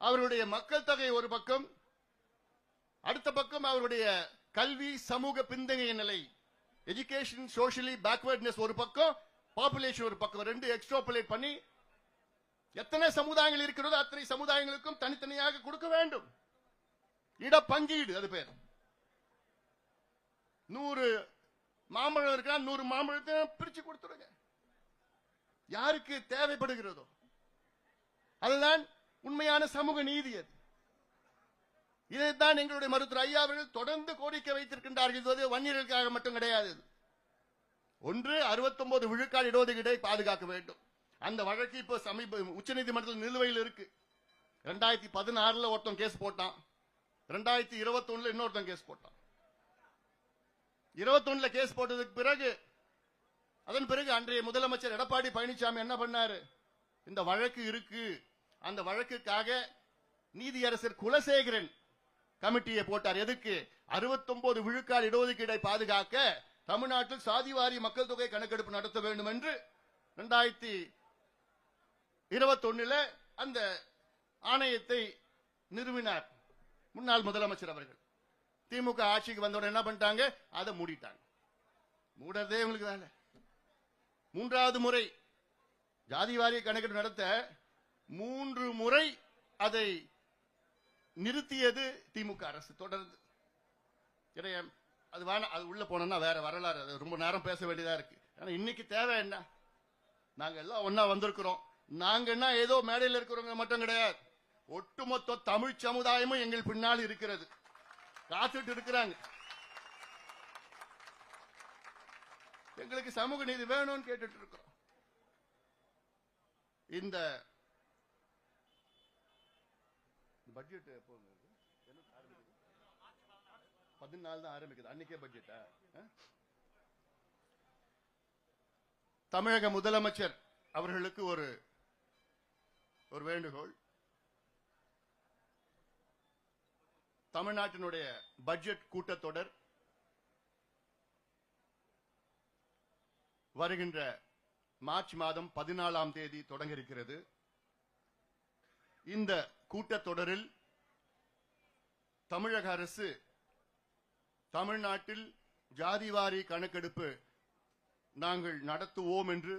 அவருடைய மக்கள் தொகை ஒரு பக்கம், அடுத்த பக்கம் அவருடைய கல்வி சமூக பின்தங்கிய நிலை, எஜுகேஷன் சோஷியலி பேக்வர்ட்னஸ் ஒரு பக்கம், பாப்புலேஷன் ஒரு பக்கம், ரெண்டு எக்ஸ்ட்ராபுலேட் பண்ணி எத்தனை சமுதாயங்கள் இருக்கிறதோ அத்தனை சமுதாயங்களுக்கும் தனித்தனியாக கொடுக்க வேண்டும். இட பங்கீடு அது பேர். 100 மாம்பழம் இருக்கா, 100 மாம்பழத்தை பிரிச்சு கொடுத்துருங்க யாருக்கு தேவைப்படுகிறதோ. அதுதான் உண்மையான சமூக நீதி. அது இதைத்தான் எங்களுடைய மருத்துவர் ஐயா அவர்கள் தொடர்ந்து கோரிக்கை வைத்திருக்கின்றார்கள். வன்னியர்களுக்காக மட்டும் கிடையாது. ஒன்று 69 விழுக்காடு இடஒதுக்கீட்டை பாதுகாக்க வேண்டும். அந்த வழக்கு இப்ப சமீப உச்ச நீதிமன்றத்தில் நிலுவையில் இருக்கு. 2016 ஒருத்தன் கேஸ் போட்டான், 2021 இன்னொருத்தன் கேஸ் போட்டான். 21 கேஸ் போட்டதுக்கு பிறகு அதன் பிறகு அன்றைய முதலமைச்சர் எடப்பாடி பழனிசாமி என்ன பண்ணாரு? இந்த வழக்கு இருக்கு, அந்த வழக்குக்காக நீதியரசர் குலசேகரன் கமிட்டியை போட்டார். எதுக்கு? 69 விழுக்காடு இடஒதுக்கீடை பாதுகாக்க தமிழ்நாட்டில் சாதிவாரி மக்கள் தொகை கணக்கெடுப்பு நடத்த வேண்டும் என்று 2021 அந்த ஆணையத்தை நிறுவினார் முன்னாள் முதலமைச்சர் அவர்கள். திமுக ஆட்சிக்கு வந்தவுடன் என்ன பண்ணிட்டாங்க? அதை மூடிட்டாங்க. மூடறதே உங்களுக்கு வேலை. 3வது முறை ஜாதிவாரி கணக்கெடுப்பு நடத்த 3 முறை அதை நிறுத்தியது திமுக அரசு தொடர்ந்து. அது வேணாம், அது உள்ள போனோம்னா வேற வரலாறு, அது ரொம்ப நேரம் பேச வேண்டியதா இருக்கு. ஆனா இன்னைக்கு தேவை என்ன? நாங்க எல்லாம் ஒன்னா வந்திருக்கிறோம். நாங்க என்ன ஏதோ மேடையில் இருக்கிறவங்க மட்டும் கிடையாது, ஒட்டுமொத்த தமிழ் சமுதாயமும் எங்கள் பின்னால் இருக்கிறது, காத்துட்டு இருக்கிறாங்க. எங்களுக்கு சமூக நீதி வேணும்னு கேட்டுட்டு இருக்கிறோம். இந்த பட்ஜெட் 14 தான் ஆரம்பிக்குது. அன்னைக்கே பட்ஜெட்டா? தமிழக முதலமைச்சர் அவர்களுக்கு ஒரு வேண்டுகோள். தமிழ்நாட்டினுடைய பட்ஜெட் கூட்டத்தொடர் வருகின்ற மார்ச் மாதம் 14ஆம் தேதி தொடங்க இருக்கிறது. இந்த கூட்டத்தொடரில் தமிழக அரசு தமிழ்நாட்டில் ஜாதிவாரி கணக்கெடுப்பு நாங்கள் நடத்துவோம் என்று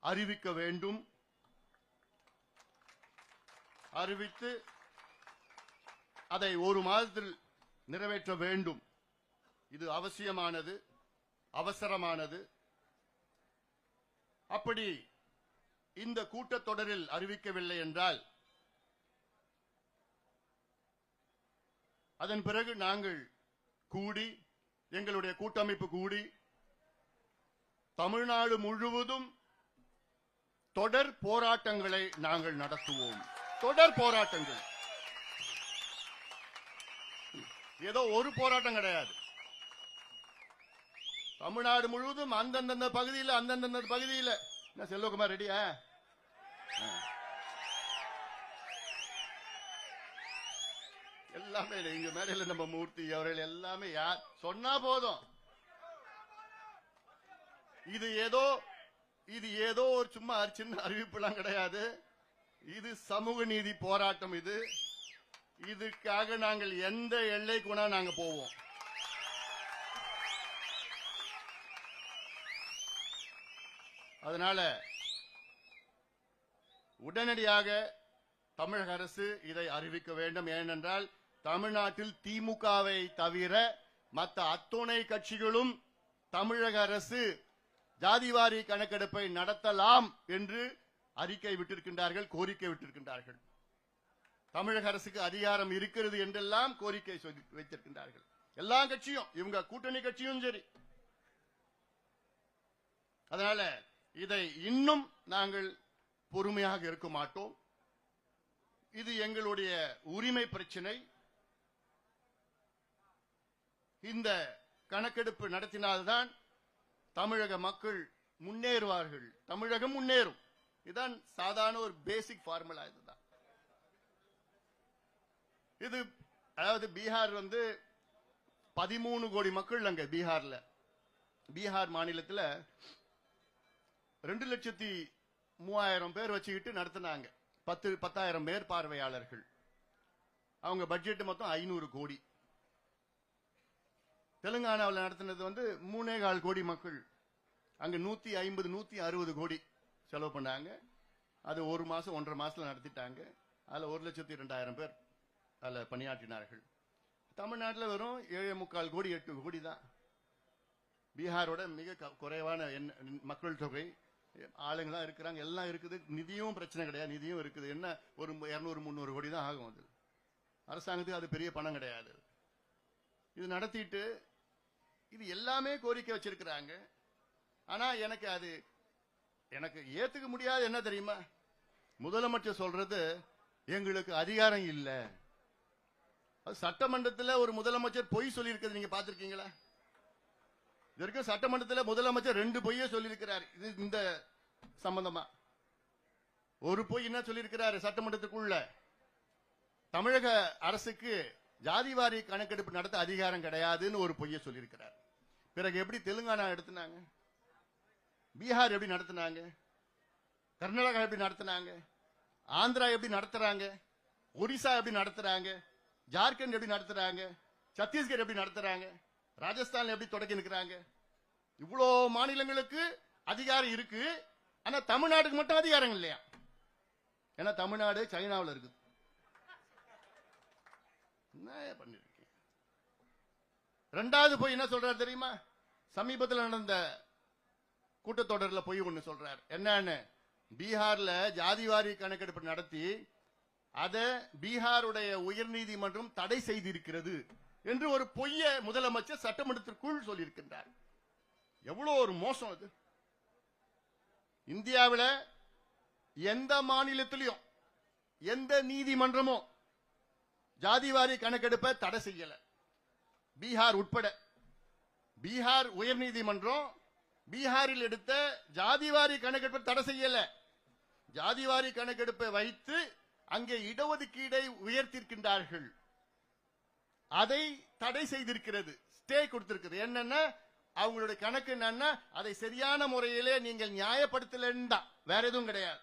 அறிவிக்க வேண்டும். அறிவித்து அதை 1 மாதத்தில் நிறைவேற்ற வேண்டும். இது அவசியமானது, அவசரமானது. அப்படி இந்த கூட்டத்தொடரில் அறிவிக்கவில்லை என்றால் அதன் பிறகு நாங்கள் கூடி, எங்களுடைய கூட்டமைப்பு கூடி தமிழ்நாடு முழுவதும் தொடர் போராட்டங்களை நாங்கள் நடத்துவோம். தொடர் போராட்டங்கள். ஏதோ ஒரு போராட்டம் கிடையாது. தமிழ்நாடு முழுவதும் அந்தந்த பகுதியில் என்ன செல்வகுமார் ரெடியா? எல்லாமே இங்க மேடையில் நம்ம மூர்த்தி அவர்கள் எல்லாமே யார் சொன்னா போதும். இது ஏதோ ஒரு சும்மா சின்ன அறிவிப்புலாம் கிடையாது. இது சமூக நீதி போராட்டம். இதுக்காக நாங்கள் எந்த எல்லைக்குனா நாங்க போவோம். அதனால உடனடியாக தமிழக அரசு இதை அறிவிக்க வேண்டும். ஏனென்றால் தமிழ்நாட்டில் திமுகவை தவிர மற்ற அத்துணை கட்சிகளும் தமிழக அரசு ஜாதிவாரி கணக்கெடுப்பை நடத்தலாம் என்று அறிக்கை விட்டிருக்கின்றார்கள், கோரிக்கை விட்டிருக்கின்றார்கள். தமிழக அரசுக்கு அதிகாரம் இருக்கிறது என்றெல்லாம் கோரிக்கை வைத்திருக்கின்றார்கள். எல்லா கட்சியும், இவங்க கூட்டணி கட்சியும் சரி. அதனால இதை இன்னும் நாங்கள் பொறுமையாக இருக்க மாட்டோம். இது எங்களுடைய உரிமை பிரச்சனை. இந்த கணக்கெடுப்பு நடத்தினால்தான் தமிழக மக்கள் முன்னேறுவார்கள், தமிழகம் முன்னேறும். இதுதான் சாதாரண ஒரு பேசிக் ஃபார்முலா. இதுதான். இது அதாவது பீகார் 13 கோடி மக்கள் அங்க பீகார் மாநிலத்தில் 2,03,000 பேர் வச்சுக்கிட்டு நடத்தினாங்க. 10,000 பேர் பார்வையாளர்கள். அவங்க பட்ஜெட் மொத்தம் 500 கோடி. தெலுங்கானாவில் நடத்தினது 3,4 கோடி மக்கள். அங்க 150 160 கோடி செலவு பண்ணாங்க. அது 1 மாசம் 1.5 மாசத்துல நடத்திட்டாங்க. அதுல 1,02,000 பேர் அதுல பணியாற்றினார்கள். தமிழ்நாட்டில் வெறும் 7.25 கோடி 8 கோடி தான். பீகாரோட மிக குறைவான மக்கள் தொகை, ஆளுங்களா இருக்கிறாங்க, எல்லாம் இருக்குது. நிதியும் பிரச்சனை கிடையாது, நிதியும் இருக்குது. என்ன ஒரு 200-300 கோடி தான் ஆகும். அது அரசாங்கத்துக்கு அது பெரிய பணம் கிடையாது. இது நடத்திட்டு இது எல்லாமே கோரிக்கை வச்சிருக்கிறாங்க. ஆனா எனக்கு ஏத்துக்க முடியாது. என்ன தெரியுமா? முதலமைச்சர் சொல்றது எங்களுக்கு அதிகாரம் இல்ல. சட்டமன்றத்தில் ஒரு முதலமைச்சர் பொய் சொல்லி இருக்கிறது நீங்க பாத்திருக்கீங்களா? இதற்கு சட்டமன்றத்தில் முதலமைச்சர் 2 பொய்யே சொல்லியிருக்கிறார். இந்த சம்பந்தமா ஒரு பொய் என்ன சொல்லியிருக்கிறார்? சட்டமன்றத்துக்குள்ள தமிழக அரசுக்கு ஜாதிவாரி கணக்கெடுப்பு நடத்த அதிகாரம் கிடையாதுன்னு ஒரு பொய்யை சொல்லியிருக்கிறார். பிறகு எப்படி தெலுங்கானா எடுத்துனாங்க? பீகார் எப்படி நடத்தினாங்க? கர்நாடகா எப்படி நடத்தினாங்க? ஆந்திரா எப்படி நடத்துறாங்க? ஒடிசா எப்படி நடத்துறாங்க? ஜார்க்கண்ட் எப்படி நடத்துறாங்க? சத்தீஸ்கர் எப்படி நடத்துறாங்க? ராஜஸ்தான் எப்படி தொடக்கி நிற்கிறாங்க? இவ்வளோ மாநிலங்களுக்கு அதிகாரம் இருக்கு. ஆனா தமிழ்நாட்டுக்கு மட்டும் அதிகாரம் இல்லையா? ஏன்னா தமிழ்நாடு சைனாவில் இருக்குது. என்ன பண்ணிருக்கீங்க? ரெண்டாவது போய் என்ன சொல்றாரு தெரியுமா? சமீபத்தில் நடந்த கூட்டத்தொடரில் போய் ஒன்னு சொல்றார். என்னன்னு, பீகார்ல ஜாதிவாரி கணக்கெடுப்பு நடத்தி அதை பீகாருடைய உயர்நீதிமன்றம் தடை செய்திருக்கிறது என்று ஒரு பொய்ய முதலமைச்சர் சட்டமன்றத்திற்குள் சொல்லியிருக்கின்றார். எவ்வளவு ஒரு மோசம் அது! இந்தியாவில் எந்த மாநிலத்திலையும் எந்த நீதிமன்றமோ ஜாதிவாரி கணக்கெடுப்பை தடை செய்யல, பீகார் உட்பட. பீகார் உயர்நீதிமன்றம் பீகாரில் எடுத்த ஜாதிவாரி கணக்கெடுப்பை தடை செய்யல. ஜாதிவாரி கணக்கெடுப்பை வைத்து அங்கே இடஒதுக்கீடை உயர்த்திருக்கின்றார்கள். அதை தடை செய்திருக்கிறது, ஸ்டே கொடுத்திருக்கிறது. என்னன்னா அவங்களுடைய கணக்கு என்னன்னா அதை சரியான முறையிலே நீங்கள் நியாயப்படுத்தலன்னு தான், வேற எதுவும் கிடையாது.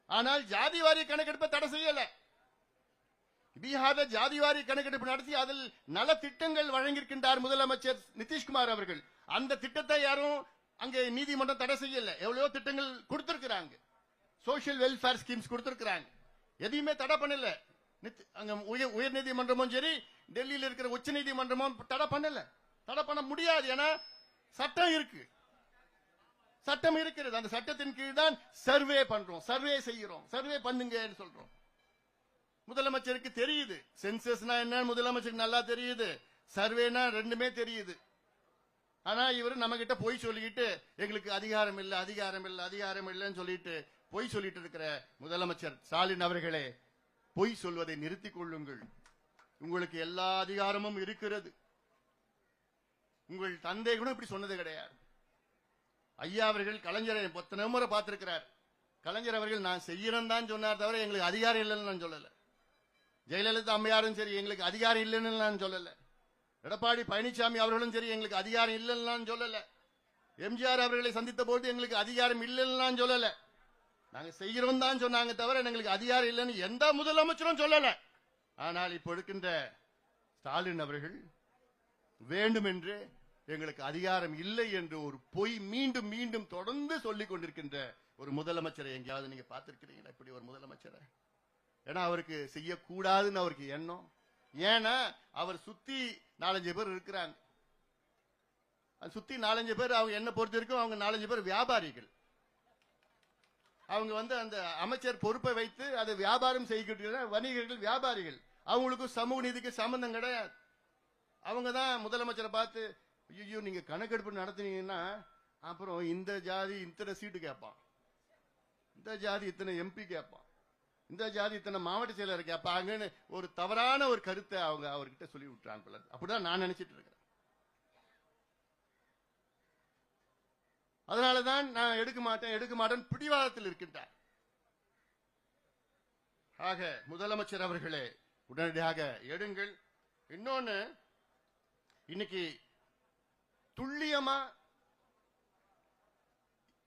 ஆனால் ஜாதிவாரி கணக்கெடுப்பை தடை செய்யல. பீகாரில் ஜாதிவாரி கணக்கெடுப்பு நடத்தி அதில் நல திட்டங்கள் வழங்கியிருக்கின்றார் முதலமைச்சர் நிதிஷ்குமார் அவர்கள். அந்த திட்டத்தை யாரும் அங்கே நீதிமன்றம் தடை செய்யல. எவ்வளவோ திட்டங்கள் கொடுத்திருக்கிறாங்க, சோசியல் வெல்ஃபேர் ஸ்கீம்ஸ் கொடுத்திருக்கிறாங்க. எதையுமே தடை பண்ணல. அங்க உயர் நீதிமன்றமும் சரி, டெல்லியில் இருக்கிற உச்ச நீதிமன்றமும் தடை பண்ணல. தடை பண்ண முடியாது. ஏன்னா சட்டம் இருக்கு, சட்டம் இருக்கிறது. அந்த சட்டத்தின் கீழ் தான் சர்வே பண்றோம், சர்வே செய்யறோம். சர்வே பண்ணுங்க சொல்றோம். முதலமைச்சருக்கு தெரியுது சென்சஸ்னா என்ன, முதலமைச்சருக்கு நல்லா தெரியுது. சர்வேனா ரெண்டுமே தெரியுது. ஆனா இவரு நம்ம கிட்ட பொய் சொல்லிக்கிட்டு எங்களுக்கு அதிகாரம் இல்லை அதிகாரம் இல்லை அதிகாரம் இல்லைன்னு சொல்லிட்டு பொய் சொல்லிட்டு இருக்கிற முதலமைச்சர் ஸ்டாலின் அவர்களே, பொய் சொல்வதை நிறுத்திக் கொள்ளுங்கள். உங்களுக்கு எல்லா அதிகாரமும் இருக்கிறது. உங்கள் தந்தை கூட இப்படி சொன்னது கிடையாது. ஐயா அவர்கள் கலைஞரை 10 முறை பார்த்திருக்கிறார். கலைஞர் அவர்கள் நான் செய்யறேன் தான் சொன்னார் தவிர எங்களுக்கு அதிகாரம் இல்லைன்னு நான் சொல்லல. ஜெயலலிதா அம்மையாரும் சரி எங்களுக்கு அதிகாரம் இல்லைன்னு நான் சொல்லல. எடப்பாடி பழனிசாமி அவர்களும் சரி எங்களுக்கு அதிகாரம் இல்லைன்னு நான் சொல்லல. எம்ஜிஆர் அவர்களை சந்தித்த போது எங்களுக்கு அதிகாரம் இல்லைன்னு நான் சொல்லல. நாங்க செய்யறோம் தான் சொன்னாங்க தவிர எங்களுக்கு அதிகாரம் இல்லைன்னு எந்த முதலமைச்சரும் சொல்லல. ஆனால் இப்ப இருக்கின்ற ஸ்டாலின் அவர்கள் வேண்டுமென்று எங்களுக்கு அதிகாரம் இல்லை என்று ஒரு பொய் மீண்டும் மீண்டும் தொடர்ந்து சொல்லிக் கொண்டிருக்கின்ற ஒரு முதலமைச்சரை எங்கேயாவது நீங்க பார்த்திருக்கிறீங்களா? இப்படி ஒரு முதலமைச்சரை. ஏன்னா அவருக்கு செய்யக்கூடாதுன்னு அவருக்கு எண்ணம். ஏன்னா அவர் சுத்தி 4-5 பேர் இருக்கிறாங்க. சுத்தி 4-5 பேர் அவங்க என்ன பொறுத்த வரைக்கும் அவங்க 4-5 பேர் வியாபாரிகள். அவங்க அந்த அமைச்சர் பொறுப்பை வைத்து அதை வியாபாரம் செய்கின்ற வணிகர்கள், வியாபாரிகள். அவங்களுக்கு சமூக நீதிக்கு சம்பந்தம் கிடையாது. அவங்க தான் முதலமைச்சரை பார்த்து, ஐயோ நீங்க கணக்கெடுப்பு நடத்தினீங்கன்னா அப்புறம் இந்த ஜாதி இத்தனை சீட்டு கேட்பான், இந்த ஜாதி இத்தனை எம்பி கேட்பான், இந்த ஜாதி இத்தனை மாவட்ட செயலர் கேட்பாங்கன்னு ஒரு தவறான ஒரு கருத்தை அவங்க அவர்கிட்ட சொல்லி விட்டுறாங்க. அப்படிதான் நான் நினைச்சிட்டு இருக்கிறேன். அதனாலதான் நான் எடுக்க மாட்டேன் பிடிவாதத்தில் இருக்கின்றார். ஆக முதலமைச்சர் அவர்களே உடனடியாக எடுங்கள். இன்னொன்னு, இன்னைக்கு துல்லியமா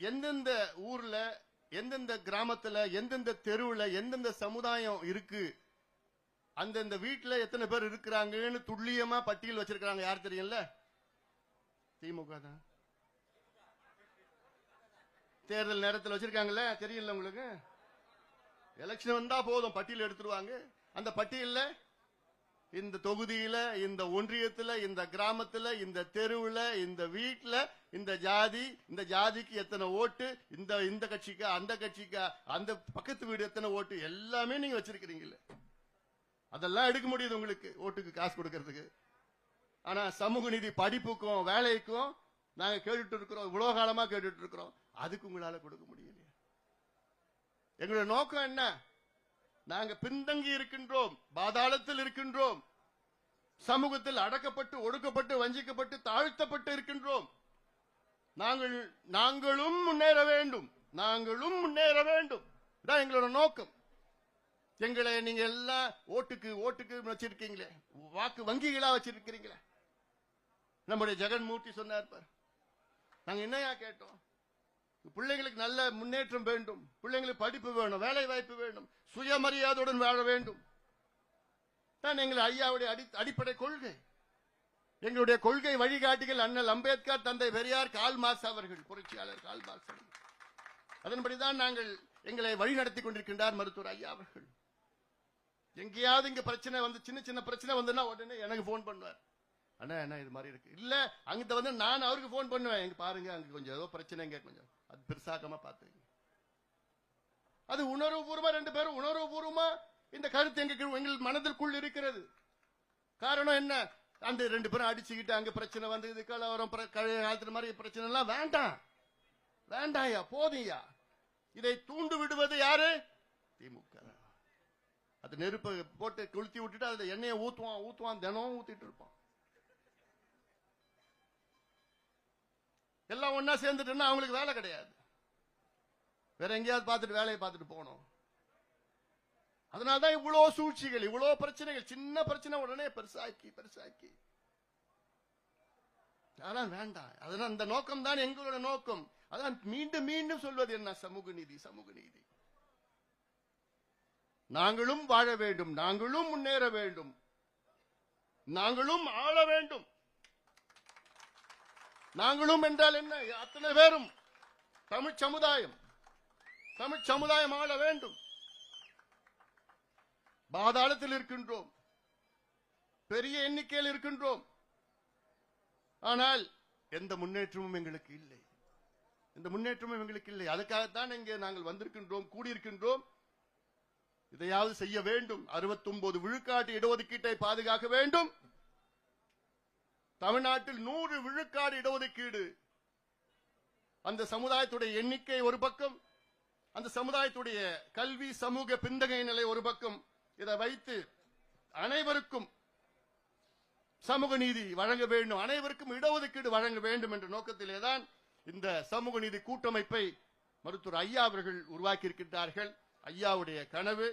எந்தெந்த ஊர்ல, எந்தெந்த கிராமத்துல, எந்தெந்த தெருவுல, எந்தெந்த சமுதாயம் இருக்கு, அந்தந்த வீட்டுல எத்தனை பேர் இருக்கிறாங்கன்னு துல்லியமா பட்டியல் வச்சிருக்காங்க. யார் தெரியும்ல? திமுக தான். தேர்தல் நேரத்தில் வச்சிருக்காங்கல்ல, தெரியல உங்களுக்கு? எலெக்ஷன் வந்தா போதும் பட்டியல் எடுத்துருவாங்க. அந்த பட்டியல்ல இந்த தொகுதியில, இந்த ஒன்றியத்துல, இந்த கிராமத்துல, இந்த தெருவுல, இந்த வீட்டுல, இந்த ஜாதி, இந்த ஜாதிக்கு எத்தனை ஓட்டு, இந்த கட்சிக்கா, அந்த கட்சிக்கா, அந்த பக்கத்து வீடு எத்தனை ஓட்டு, எல்லாமே நீங்க வச்சிருக்கிறீங்களே. அதெல்லாம் எடுக்க முடியுது உங்களுக்கு ஓட்டுக்கு காசு கொடுக்கறதுக்கு. ஆனா சமூக நீதி படிப்புக்கும் வேலைக்கும் நாங்க கேட்டுட்டு இருக்கிறோம், இவ்வளவு காலமா கேட்டுட்டு இருக்கிறோம். அதுக்கு உங்களால கொடுக்க முடியல. எங்களுடைய நோக்கம் என்ன? நாங்க பின்தங்கி இருக்கின்றோம், பாதாளத்தில் இருக்கின்றோம், சமூகத்தில் அடக்கப்பட்டு, ஒடுக்கப்பட்டு, வஞ்சிக்கப்பட்டு, தாழ்த்தப்பட்டு இருக்கின்றோம். நாங்களும் முன்னேற வேண்டும், நாங்களும் முன்னேற வேண்டும். இதான் எங்களோட நோக்கம். எங்களை நீங்க எல்லாம் ஓட்டுக்கு வச்சிருக்கீங்களே, வாக்கு வங்கிகளா வச்சிருக்கிறீங்களே. நம்முடைய ஜெகன்மூர்த்தி சொன்னார் பார், நாங்க என்னையா கேட்டோம்? பிள்ளைங்களுக்கு நல்ல முன்னேற்றம் வேண்டும், பிள்ளைங்களுக்கு படிப்பு வேணும், வேலை வாய்ப்பு வேண்டும், சுயமரியாதையுடன் வாழ வேண்டும். தான் எங்கள் ஐயாவுடைய அடிப்படை கொள்கை. எங்களுடைய கொள்கை வழிகாட்டிகள் அண்ணல் அம்பேத்கர், தந்தை பெரியார், கால் மார்க்ஸ் அவர்கள், புரட்சியாளர் கால் மார்க்ஸ் அவர்கள். அதன்படிதான் நாங்கள் எங்களை வழிநடத்தி கொண்டிருக்கின்றார் மருத்துவர் ஐயா அவர்கள். எங்கேயாவது இங்க பிரச்சனை சின்ன சின்ன பிரச்சனை வந்துன்னா உடனே எனக்கு போன் பண்ணுவார். அண்ணா என்ன இது மாதிரி இருக்கு, இல்ல அங்கிட்ட நான் அவருக்கு போன் பண்ணுவேன், எங்க பாருங்க அங்க கொஞ்சம் ஏதோ பிரச்சனைங்க, கொஞ்சம் அது பெருசாக்கமா பாத்துங்க. அது உணர்வுபூர்வமா, 2 பேரும் உணர்வுபூர்வமா இந்த கருத்து எங்கள் மனதிற்குள் இருக்கிறது. காரணம் என்ன? அந்த 2 பேரும் அடிச்சுக்கிட்டு அங்க பிரச்சனை வந்து இது கலவரம் காலத்துல மாதிரி பிரச்சனை எல்லாம் வேண்டாம், வேண்டாயா, போதியா. இதை தூண்டு விடுவது யாரு? திமுக. அது நெருப்பை போட்டு கொளுத்தி விட்டுட்டு அதுல எண்ணெயை ஊத்துவான், தினம் ஊத்திட்டு இருப்பான். எல்லாம் ஒன்னா சேர்ந்துட்டுன்னா அவங்களுக்கு வேலை கிடையாது, வேற எங்கேயாவது பார்த்துட்டு வேலையை பார்த்துட்டு போகணும். அதனால்தான் இவ்வளவு சூழ்ச்சிகள், இவ்வளவு பிரச்சனைகள். சின்ன பிரச்சனை உடனே பெருசாக்கி அதெல்லாம் வேண்டாம். அதனால் அந்த நோக்கம் தான் எங்களோட நோக்கம். அதான் மீண்டும் மீண்டும் சொல்வது என்ன? சமூக நீதி, சமூக நீதி. நாங்களும் வாழ வேண்டும், நாங்களும் முன்னேற வேண்டும், நாங்களும் ஆள வேண்டும். நாங்களும் என்றால் என்ன? அத்தனை பேரும் தமிழ் சமுதாயம் ஆள வேண்டும். பாதாளத்தில் இருக்கின்றோம், பெரிய எண்ணிக்கையில் இருக்கின்றோம். ஆனால் எந்த முன்னேற்றமும் எங்களுக்கு இல்லை, எந்த முன்னேற்றமும் எங்களுக்கு இல்லை. அதுக்காகத்தான் இங்கே நாங்கள் வந்திருக்கின்றோம், கூடியிருக்கின்றோம். இதையாவது செய்ய வேண்டும். 69 விழுக்காட்டு இடஒதுக்கீட்டை பாதுகாக்க வேண்டும். தமிழ்நாட்டில் 100 விழுக்காடு இடஒதுக்கீடு. அந்த சமுதாயத்துடைய எண்ணிக்கை ஒரு பக்கம், அந்த சமுதாயத்துடைய கல்வி சமூக பின்தங்கிய நிலை ஒரு பக்கம். இதை வைத்து அனைவருக்கும் சமூக நீதி வழங்க வேண்டும், அனைவருக்கும் இடஒதுக்கீடு வழங்க வேண்டும் என்ற நோக்கத்திலேதான் இந்த சமூக நீதி கூட்டமைப்பை மருத்துவர் ஐயா அவர்கள் உருவாக்கி இருக்கின்றார்கள். ஐயாவுடைய கனவு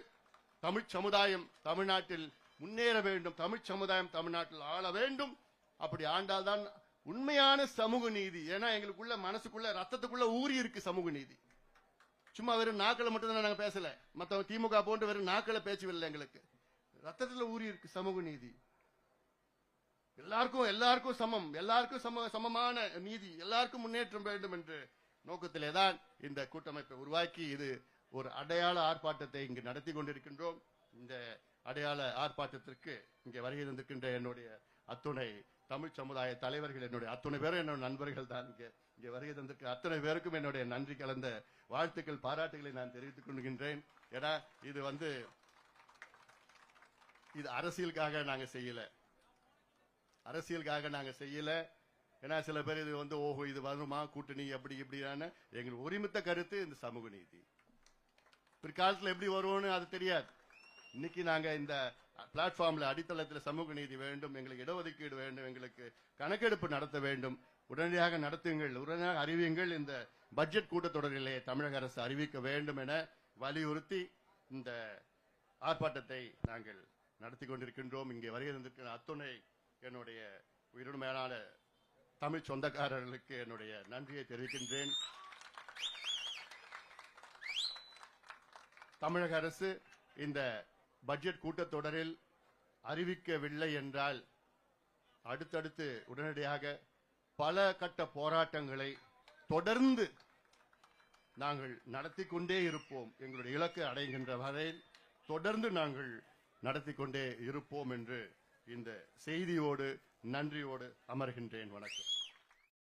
தமிழ் சமுதாயம் தமிழ்நாட்டில் முன்னேற வேண்டும், தமிழ் சமுதாயம் தமிழ்நாட்டில் ஆள வேண்டும். அப்படி ஆண்டால்தான் உண்மையான சமூக நீதி. ஏன்னா எங்களுக்குள்ள மனசுக்குள்ள ரத்தத்துக்குள்ள ஊறி இருக்கு சமூக நீதி. சும்மா வெறும் நாக்களை மட்டும் தான் நாங்க பேசல, மத்தவங்க திமுக போன்று வெறும் நாக்களை பேச்சவில்லை. எங்களுக்கு ரத்தத்துல ஊறி இருக்கு சமூக நீதி. எல்லாருக்கும் சமம், எல்லாருக்கும் சமமான நீதி, எல்லாருக்கும் முன்னேற்றம் வேண்டும் என்ற நோக்கத்திலேதான் இந்த கூட்டமைப்பை உருவாக்கி இது ஒரு அடையாள ஆர்ப்பாட்டத்தை இங்கு நடத்தி கொண்டிருக்கின்றோம். இந்த அடையாள ஆர்ப்பாட்டத்திற்கு இங்கே வருகை தந்திருக்கின்ற என்னுடைய அத்துணை தமிழ் சமுதாய தலைவர்கள், என்னுடைய அத்துணை பேரும் என்னோட நண்பர்கள் தான். இங்கே வருகை தந்திருக்கிற அத்தனை பேருக்கும் என்னுடைய நன்றி கலந்த வாழ்த்துக்கள், பாராட்டுகளை நான் தெரிவித்துக் கொள்கின்றேன். ஏன்னா இது அரசியலுக்காக நாங்க செய்யல. ஏன்னா சில பேர் இது ஓஹோ இது வருமா கூட்டணி அப்படி இப்படியான எங்களுக்கு ஒருமித்த கருத்து இந்த சமூக நீதி. பிற்காலத்தில் எப்படி வருவோம்னு அது தெரியாது. இன்னைக்கு நாங்க இந்த பிளாட்ஃபார்ம்ல அடித்தளத்தில் சமூக நீதி வேண்டும், எங்களுக்கு இடஒதுக்கீடு வேண்டும், எங்களுக்கு கணக்கெடுப்பு நடத்த வேண்டும், உடனடியாக நடத்துங்கள், உடனடியாக அறிவியுங்கள், இந்த பட்ஜெட் கூட்டத்தொடரிலே தமிழக அரசு அறிவிக்க வேண்டும் என வலியுறுத்தி இந்த ஆர்ப்பாட்டத்தை நாங்கள் நடத்தி கொண்டிருக்கின்றோம். இங்கே வருகை தந்திருக்கிற அத்துணை என்னுடைய உயிரினுமையான தமிழ் சொந்தக்காரர்களுக்கு என்னுடைய நன்றியை தெரிவிக்கின்றேன். தமிழக அரசு இந்த பட்ஜெட் கூட்டத்தொடரில் அறிவிக்கவில்லை என்றால் அடுத்தடுத்து உடனடியாக பல கட்ட போராட்டங்களை தொடர்ந்து நாங்கள் நடத்தி கொண்டே இருப்போம். எங்களுடைய இலக்கு அடைகின்ற வரையில் தொடர்ந்து நாங்கள் நடத்தி கொண்டே இருப்போம் என்று இந்த செய்தியோடு நன்றியோடு அமர்கின்றேன். வணக்கம்.